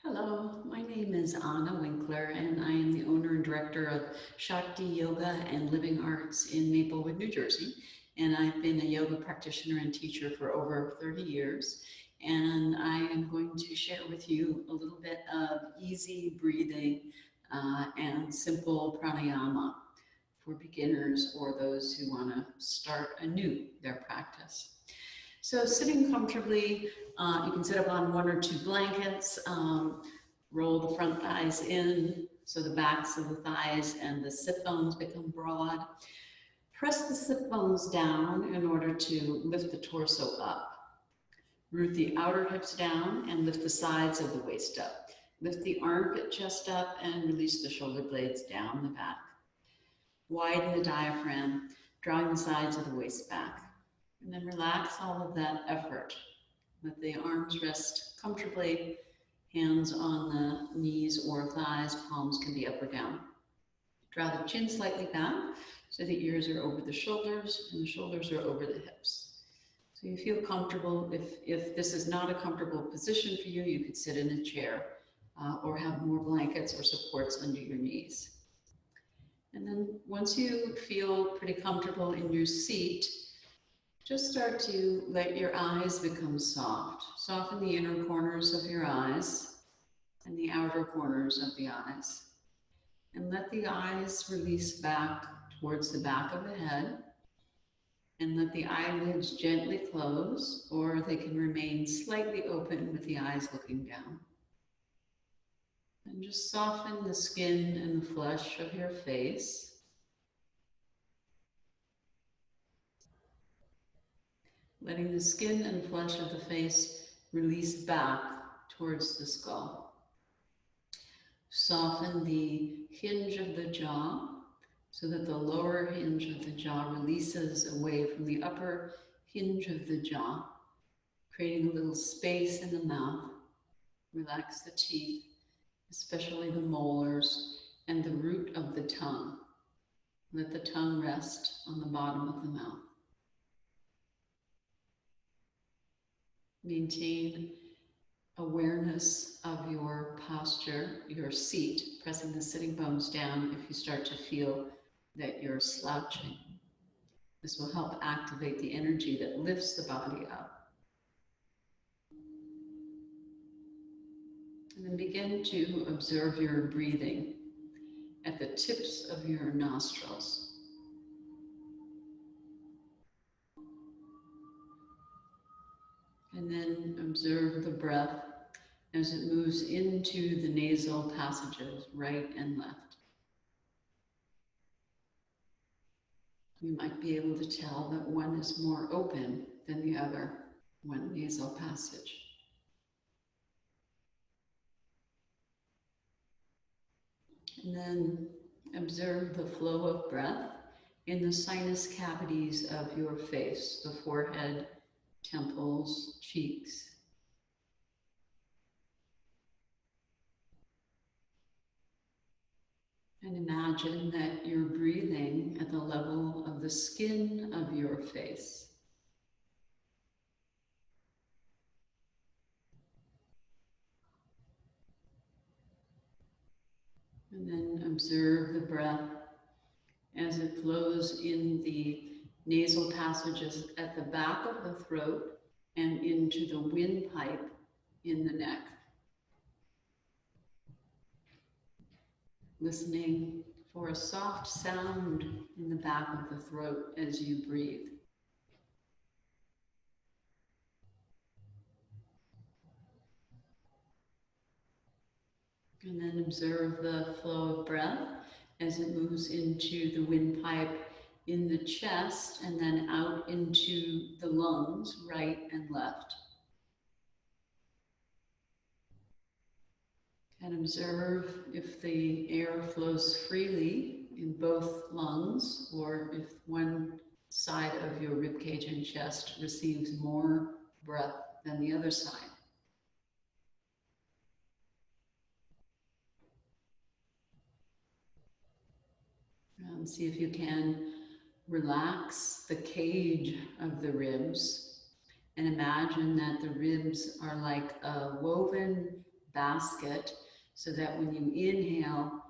Hello, my name is Anna Winkler, and I am the owner and director of Shakti Yoga and Living Arts in Maplewood, New Jersey. And I've been a yoga practitioner and teacher for over 30 years. And I am going to share with you a little bit of easy breathing and simple pranayama for beginners or those who want to start anew their practice. So sitting comfortably, you can sit up on one or two blankets, roll the front thighs in so the backs of the thighs and the sit bones become broad. Press the sit bones down in order to lift the torso up. Root the outer hips down and lift the sides of the waist up. Lift the armpit chest up and release the shoulder blades down the back. Widen the diaphragm, drawing the sides of the waist back. And then relax all of that effort. Let the arms rest comfortably, hands on the knees or thighs, palms can be up or down. Draw the chin slightly back so the ears are over the shoulders and the shoulders are over the hips. So you feel comfortable. If this is not a comfortable position for you, you could sit in a chair or have more blankets or supports under your knees. And then once you feel pretty comfortable in your seat, just start to let your eyes become soft. Soften the inner corners of your eyes and the outer corners of the eyes. And let the eyes release back towards the back of the head. And let the eyelids gently close, or they can remain slightly open with the eyes looking down. And just soften the skin and the flesh of your face. Letting the skin and flesh of the face release back towards the skull. Soften the hinge of the jaw so that the lower hinge of the jaw releases away from the upper hinge of the jaw, creating a little space in the mouth. Relax the teeth, especially the molars and the root of the tongue. Let the tongue rest on the bottom of the mouth. Maintain awareness of your posture, your seat, pressing the sitting bones down if you start to feel that you're slouching. This will help activate the energy that lifts the body up. And then begin to observe your breathing at the tips of your nostrils. And then observe the breath as it moves into the nasal passages, right and left. You might be able to tell that one is more open than the other, one nasal passage. And then observe the flow of breath in the sinus cavities of your face, the forehead, temples, cheeks. And imagine that you're breathing at the level of the skin of your face. And then observe the breath as it flows in the nasal passages at the back of the throat and into the windpipe in the neck. Listening for a soft sound in the back of the throat as you breathe. And then observe the flow of breath as it moves into the windpipe in the chest and then out into the lungs, right and left. And observe if the air flows freely in both lungs or if one side of your ribcage and chest receives more breath than the other side. And see if you can relax the cage of the ribs and imagine that the ribs are like a woven basket, so that when you inhale,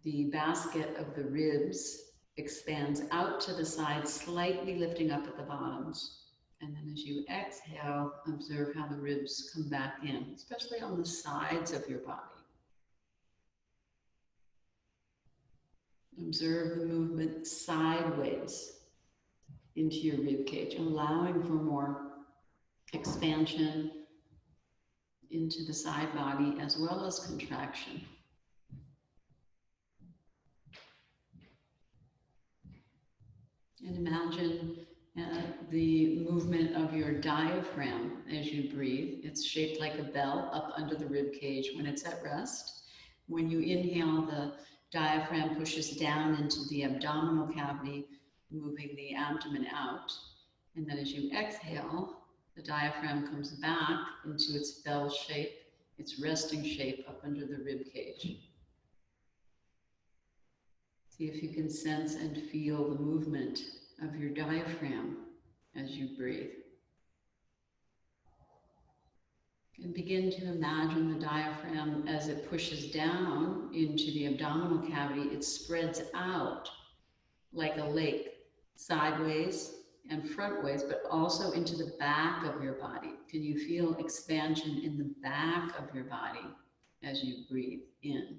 the basket of the ribs expands out to the side, slightly lifting up at the bottoms. And then as you exhale, observe how the ribs come back in, especially on the sides of your body. Observe the movement sideways into your rib cage, allowing for more expansion into the side body as well as contraction. And imagine the movement of your diaphragm as you breathe. It's shaped like a bell up under the rib cage when it's at rest. When you inhale, the diaphragm pushes down into the abdominal cavity, moving the abdomen out. And then as you exhale, the diaphragm comes back into its bell shape, its resting shape up under the rib cage. See if you can sense and feel the movement of your diaphragm as you breathe. And begin to imagine the diaphragm as it pushes down into the abdominal cavity. It spreads out like a lake, sideways and frontways, but also into the back of your body. Can you feel expansion in the back of your body as you breathe in?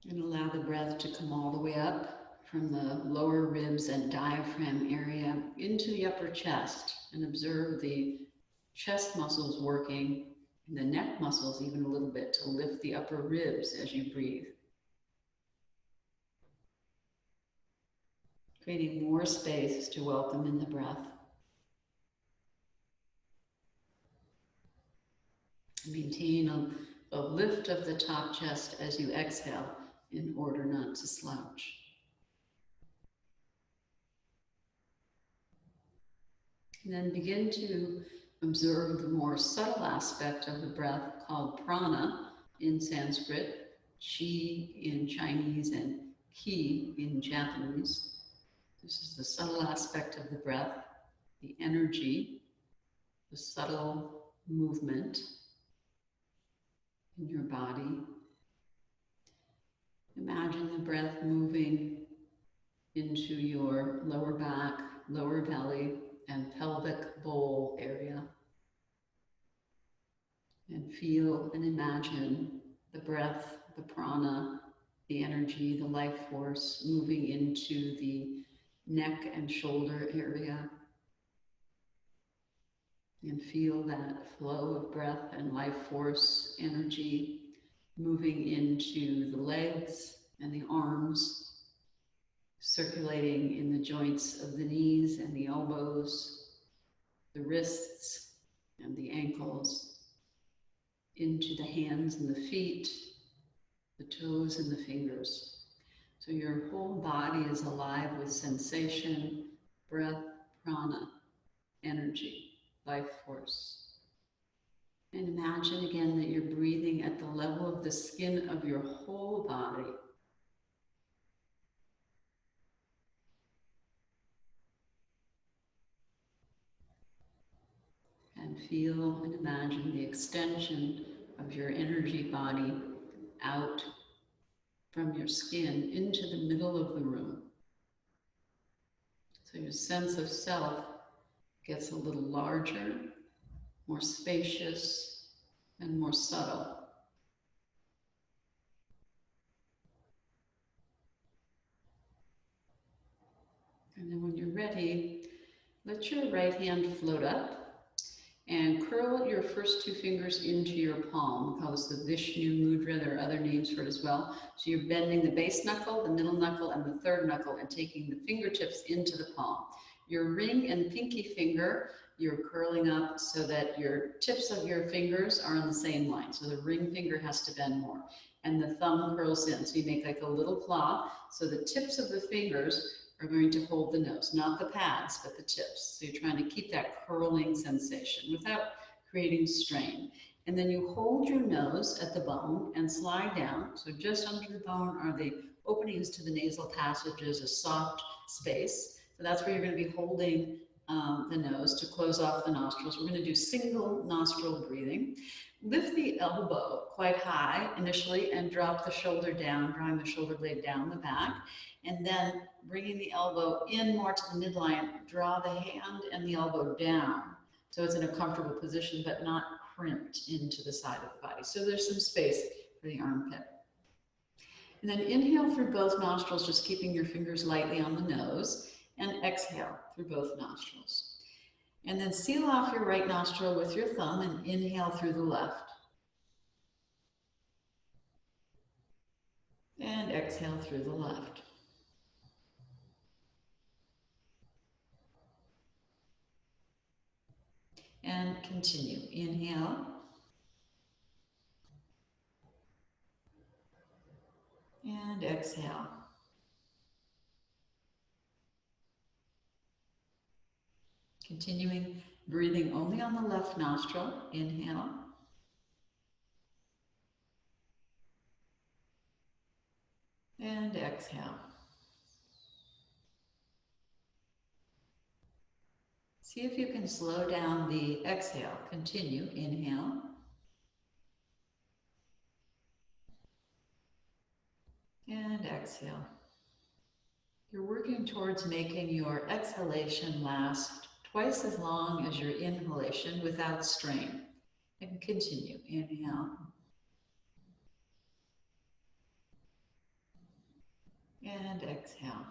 And allow the breath to come all the way up from the lower ribs and diaphragm area into the upper chest, and observe the chest muscles working and the neck muscles even a little bit to lift the upper ribs as you breathe. Creating more space to welcome in the breath. Maintain a lift of the top chest as you exhale in order not to slouch. And then begin to observe the more subtle aspect of the breath called prana in Sanskrit, chi in Chinese, and ki in Japanese. This is the subtle aspect of the breath, the energy, the subtle movement in your body. Imagine the breath moving into your lower back, lower belly, and pelvic bowl area. And feel and imagine the breath, the prana, the energy, the life force moving into the neck and shoulder area. And feel that flow of breath and life force energy moving into the legs and the arms, circulating in the joints of the knees and the elbows, the wrists and the ankles, into the hands and the feet, the toes and the fingers. So your whole body is alive with sensation, breath, prana, energy, life force. And imagine again that you're breathing at the level of the skin of your whole body. And feel and imagine the extension of your energy body out from your skin into the middle of the room. So your sense of self gets a little larger, more spacious, and more subtle. And then when you're ready, let your right hand float up and curl your first two fingers into your palm. We call this the Vishnu Mudra. There are other names for it as well. So you're bending the base knuckle, the middle knuckle, and the third knuckle, and taking the fingertips into the palm. Your ring and pinky finger, you're curling up so that your tips of your fingers are on the same line. So the ring finger has to bend more. And the thumb curls in. So you make like a little claw. So the tips of the fingers are going to hold the nose, not the pads, but the tips. So you're trying to keep that curling sensation without creating strain. And then you hold your nose at the bone and slide down. So just under the bone are the openings to the nasal passages, a soft space. So that's where you're going to be holding the nose to close off the nostrils. We're going to do single nostril breathing. Lift the elbow quite high initially and drop the shoulder down, drawing the shoulder blade down the back. And then bringing the elbow in more to the midline, draw the hand and the elbow down. So it's in a comfortable position, but not crimped into the side of the body. So there's some space for the armpit. And then inhale through both nostrils, just keeping your fingers lightly on the nose, and exhale through both nostrils. And then seal off your right nostril with your thumb and inhale through the left. And exhale through the left. And continue. Inhale. And exhale. Continuing, breathing only on the left nostril. Inhale. And exhale. See if you can slow down the exhale. Continue. Inhale. And exhale. You're working towards making your exhalation last twice as long as your inhalation without strain. And continue. Inhale. And exhale.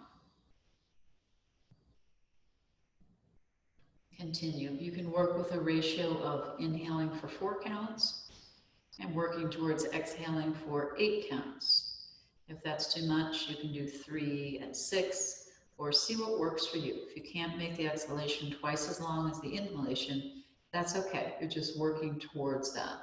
Continue. You can work with a ratio of inhaling for 4 counts and working towards exhaling for 8 counts. If that's too much, you can do 3 and 6, or see what works for you. If you can't make the exhalation twice as long as the inhalation, that's okay. You're just working towards that.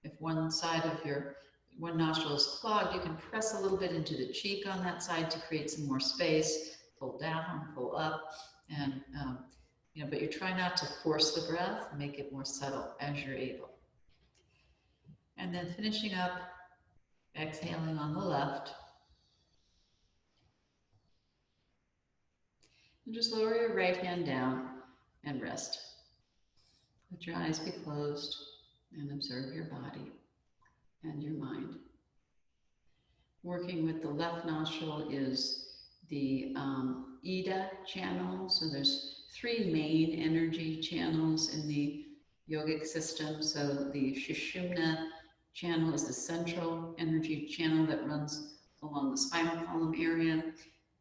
If one side of your one nostril is clogged, you can press a little bit into the cheek on that side to create some more space. Pull down, pull up, and but you try not to force the breath. Make it more subtle as you're able. And then finishing up, exhaling on the left. And just lower your right hand down and rest. Let your eyes be closed and observe your body and your mind. Working with the left nostril is the Ida channel. So there's 3 main energy channels in the yogic system. So the Sushumna channel is the central energy channel that runs along the spinal column area.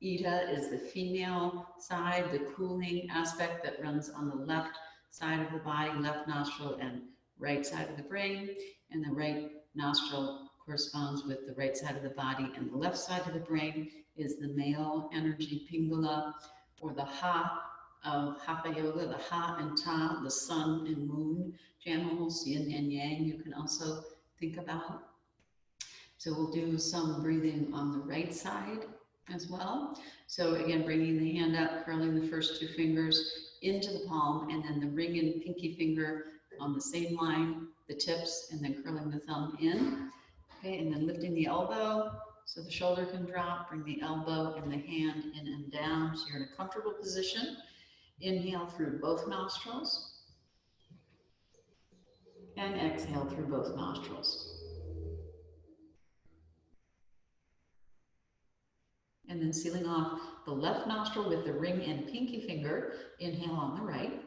Ida is the female side, the cooling aspect that runs on the left side of the body, left nostril and right side of the brain. And the right nostril corresponds with the right side of the body, and the left side of the brain is the male energy Pingala, or the Ha of Hatha Yoga, the Ha and Ta, the sun and moon channels, yin and yang, you can also think about. So we'll do some breathing on the right side as well. So again, bringing the hand up, curling the first 2 fingers into the palm, and then the ring and pinky finger on the same line, the tips, and then curling the thumb in. Okay, and then lifting the elbow so the shoulder can drop. Bring the elbow and the hand in and down so you're in a comfortable position. Inhale through both nostrils. And exhale through both nostrils. And then sealing off the left nostril with the ring and pinky finger. Inhale on the right.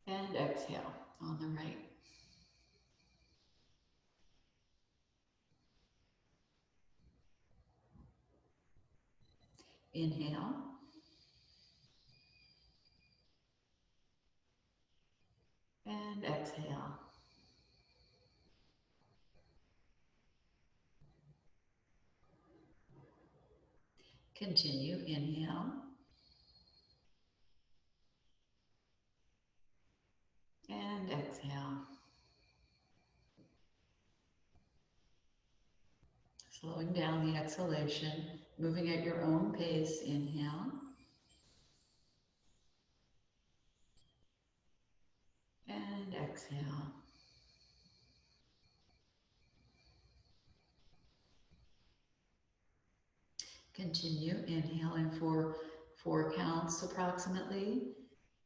And exhale on the right. Inhale. And exhale. Continue. Inhale. And exhale. Slowing down the exhalation, moving at your own pace. Inhale. And exhale. Continue inhaling for 4 counts approximately,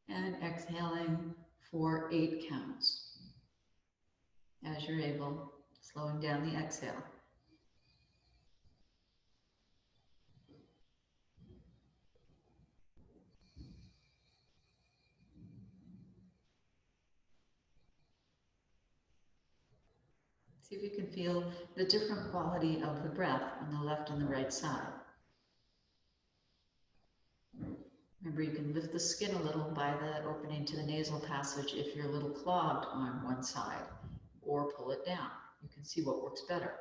and exhaling for 8 counts. As you're able, slowing down the exhale. See if you can feel the different quality of the breath on the left and the right side. Remember, you can lift the skin a little by the opening to the nasal passage if you're a little clogged on one side, or pull it down. You can see what works better.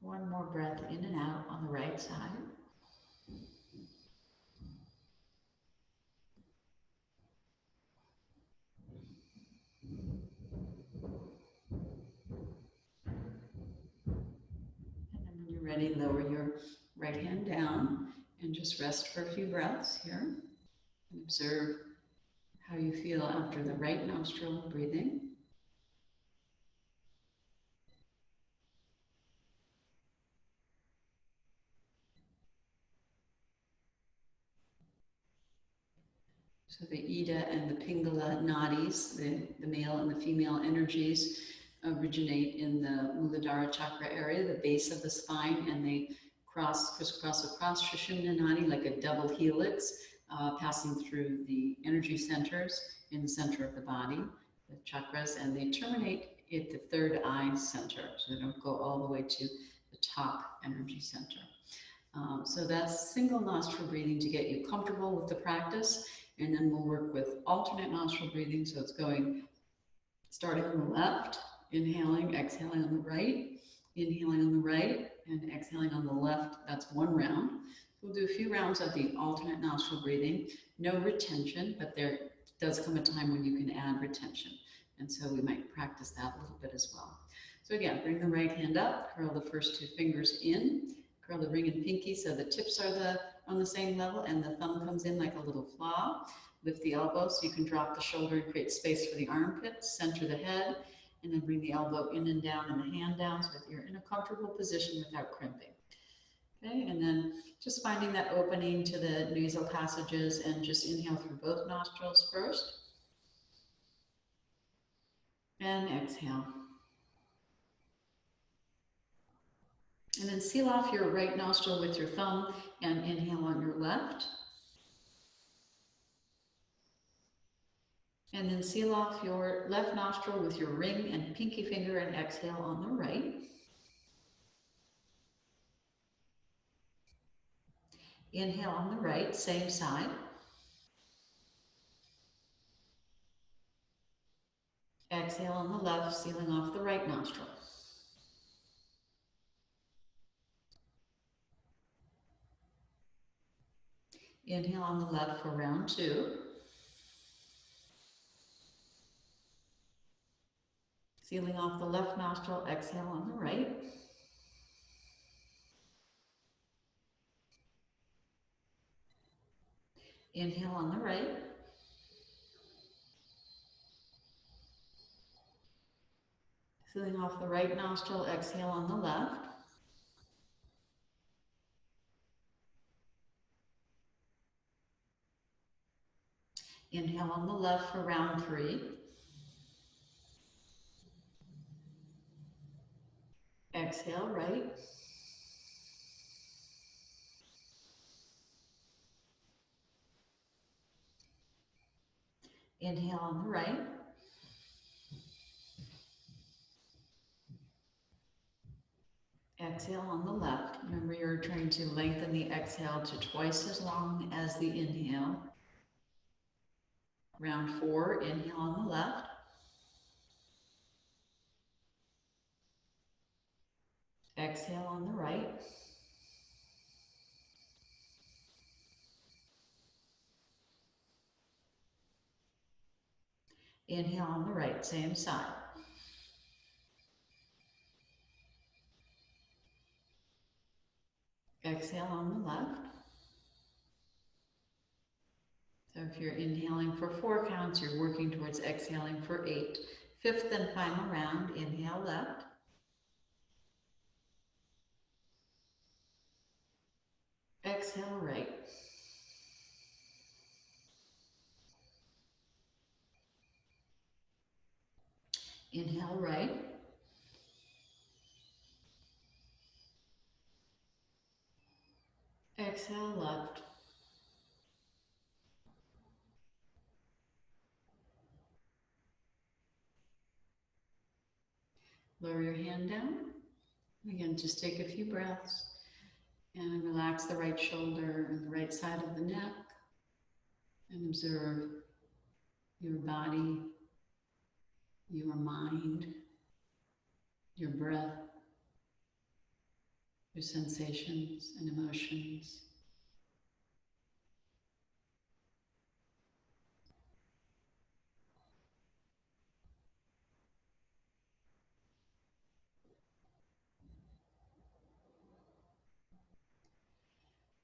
One more breath in and out on the right side. And then when you're ready, lower your right hand down and just rest for a few breaths here. And observe how you feel after the right nostril breathing. So the Ida and the Pingala nadis, the male and the female energies, originate in the Muladhara chakra area, the base of the spine, and they crisscross across Sushumna nadi like a double helix, passing through the energy centers in the center of the body, the chakras, and they terminate at the third eye center, so they don't go all the way to the top energy center. So that's single nostril breathing to get you comfortable with the practice. And then we'll work with alternate nostril breathing. So it's going, starting on the left, inhaling, exhaling on the right, inhaling on the right, and exhaling on the left. That's one round. We'll do a few rounds of the alternate nostril breathing. No retention, but there does come a time when you can add retention. And so we might practice that a little bit as well. So again, bring the right hand up, curl the first 2 fingers in, curl the ring and pinky so the tips are on the same level and the thumb comes in like a little claw. Lift the elbow so you can drop the shoulder and create space for the armpits. Center the head and then bring the elbow in and down and the hand down so that you're in a comfortable position without crimping. Okay, and then just finding that opening to the nasal passages and just inhale through both nostrils first. And exhale. And then seal off your right nostril with your thumb and inhale on your left. And then seal off your left nostril with your ring and pinky finger and exhale on the right. Inhale on the right, same side. Exhale on the left, sealing off the right nostril. Inhale on the left for round 2. Sealing off the left nostril, exhale on the right. Inhale on the right. Sealing off the right nostril, exhale on the left. Inhale on the left for round 3. Exhale, right. Inhale on the right. Exhale on the left. Remember, you're trying to lengthen the exhale to twice as long as the inhale. Round 4, inhale on the left. Exhale on the right. Inhale on the right, same side. Exhale on the left. So if you're inhaling for 4 counts, you're working towards exhaling for 8. Fifth and final round, inhale left. Exhale right. Inhale right. Exhale left. Lower your hand down. Again, just take a few breaths and relax the right shoulder and the right side of the neck and observe your body, your mind, your breath, your sensations and emotions.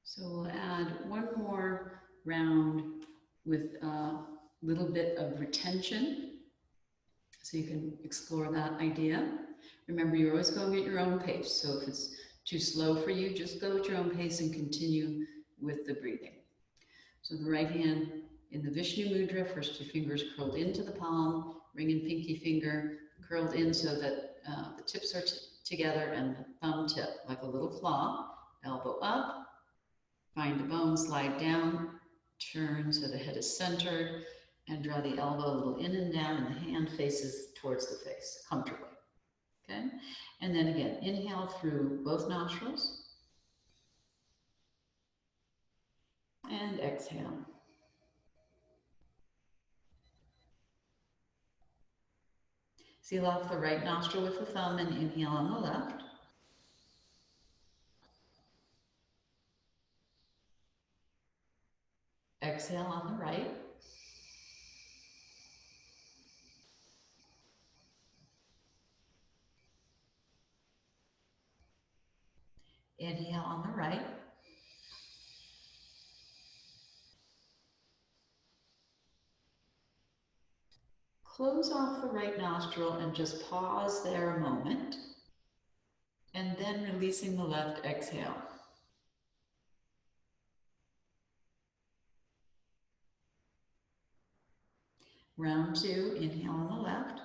So we'll add one more round with a little bit of retention, so you can explore that idea. Remember, you're always going at your own pace, so if it's too slow for you, just go at your own pace and continue with the breathing. So the right hand in the Vishnu Mudra, first your fingers curled into the palm, ring and pinky finger curled in so that the tips are together, and the thumb tip like a little claw, elbow up, find the bone, slide down, turn so the head is centered, and draw the elbow a little in and down, and the hand faces towards the face, comfortably. Okay? And then again, inhale through both nostrils, and exhale. Seal off the right nostril with the thumb and inhale on the left. Exhale on the right. Inhale on the right. Close off the right nostril and just pause there a moment. And then releasing the left, exhale. Round 2, inhale on the left.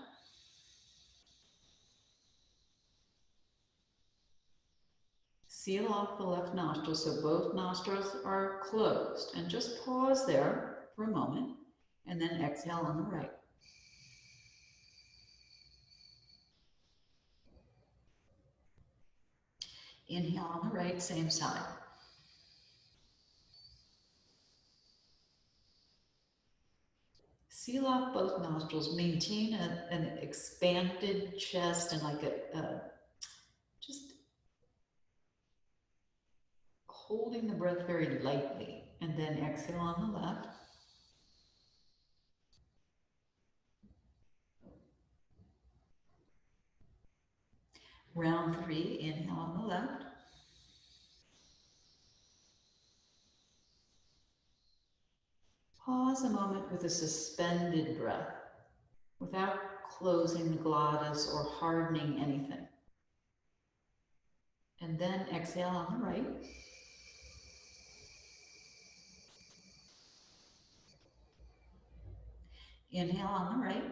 Seal off the left nostril so both nostrils are closed, and just pause there for a moment, and then exhale on the right. Inhale on the right, same side. Seal off both nostrils, maintain an expanded chest and like just holding the breath very lightly, and then exhale on the left. Round 3, inhale on the left. Pause a moment with a suspended breath without closing the glottis or hardening anything. And then exhale on the right. Inhale on the right.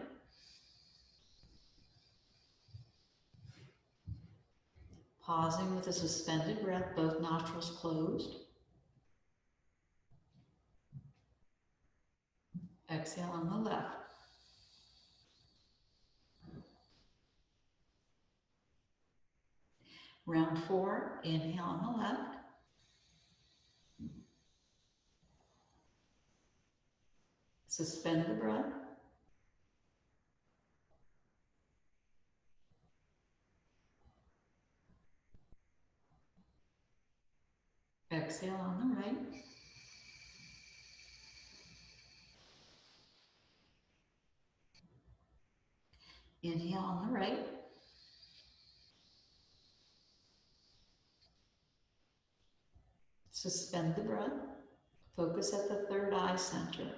Pausing with a suspended breath, both nostrils closed. Exhale on the left. Round 4, inhale on the left. Suspend the breath. Exhale on the right. Inhale on the right. Suspend the breath. Focus at the third eye center.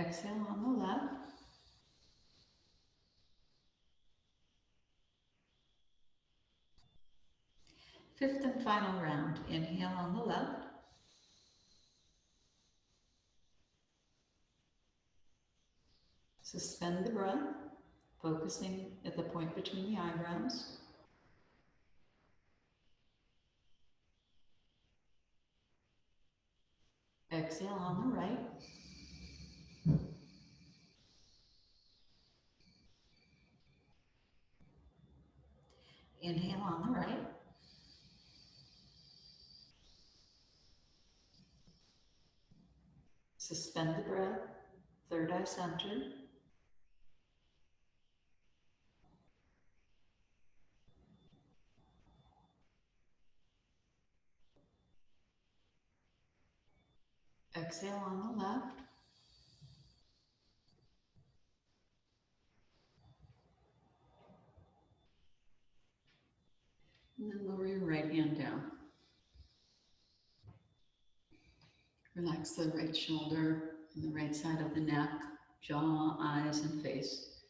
Exhale on the left. Fifth and final round. Inhale on the left. Suspend the breath, focusing at the point between the eyebrows. Exhale on the right. Inhale on the right. Suspend the breath, third eye center. Exhale on the left. And then lower your right hand down. Relax the right shoulder and the right side of the neck, jaw, eyes, and face.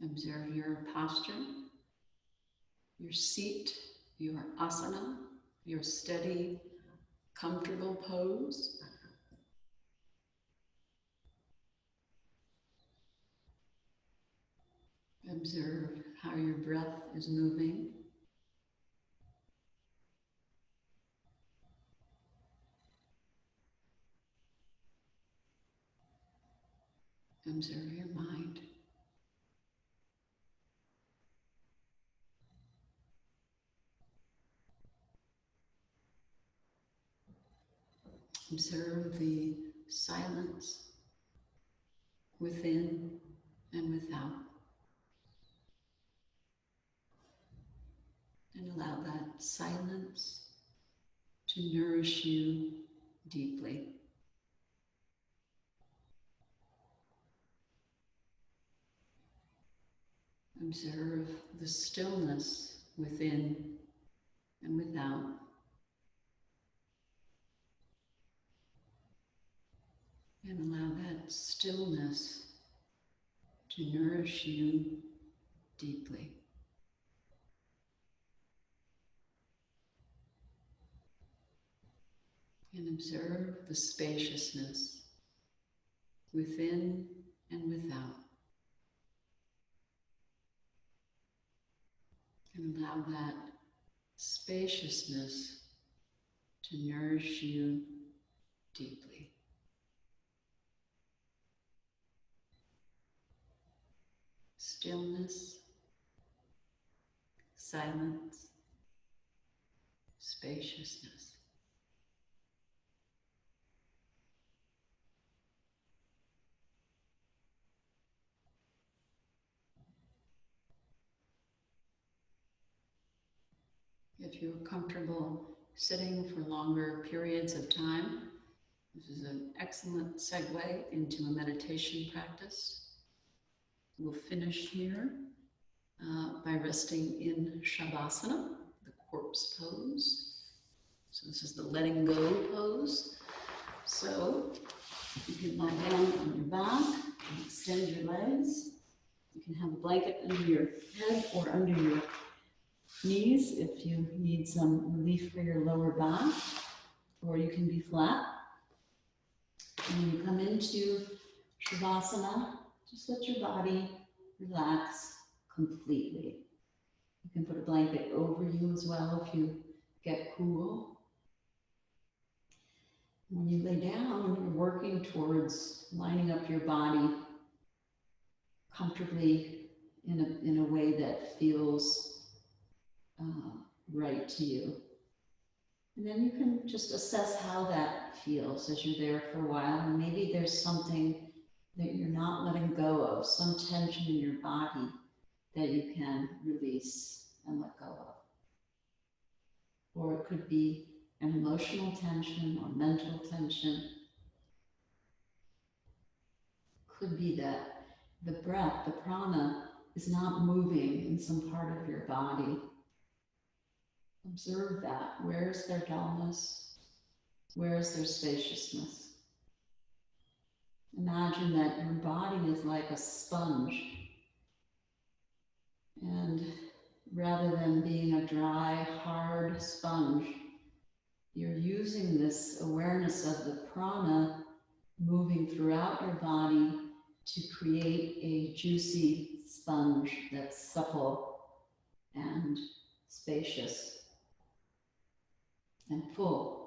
Observe your posture, your seat, your asana, your steady, comfortable pose. Observe how your breath is moving. Observe your mind. Observe the silence within and without. And allow that silence to nourish you deeply. Observe the stillness within and without. And allow that stillness to nourish you deeply. And observe the spaciousness within and without. And allow that spaciousness to nourish you deeply. Stillness, silence, spaciousness. If you're comfortable sitting for longer periods of time, this is an excellent segue into a meditation practice. We'll finish here by resting in Shavasana, the corpse pose. So this is the letting go pose. So you can lie down on your back and extend your legs. You can have a blanket under your head or under your knees if you need some relief for your lower back, or you can be flat. And when you come into Shavasana, just let your body relax completely. You can put a blanket over you as well if you get cool. When you lay down, you're working towards lining up your body comfortably in a way that feels right to you. And then you can just assess how that feels as you're there for a while. And maybe there's something that you're not letting go of, some tension in your body that you can release and let go of. Or it could be an emotional tension or mental tension. Could be that the breath, the prana, is not moving in some part of your body. Observe that. Where is their dullness? Where is their spaciousness? Imagine that your body is like a sponge, and rather than being a dry, hard sponge, you're using this awareness of the prana moving throughout your body to create a juicy sponge that's supple and spacious and full.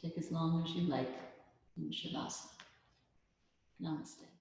Take as long as you like in Shavasana. Namaste.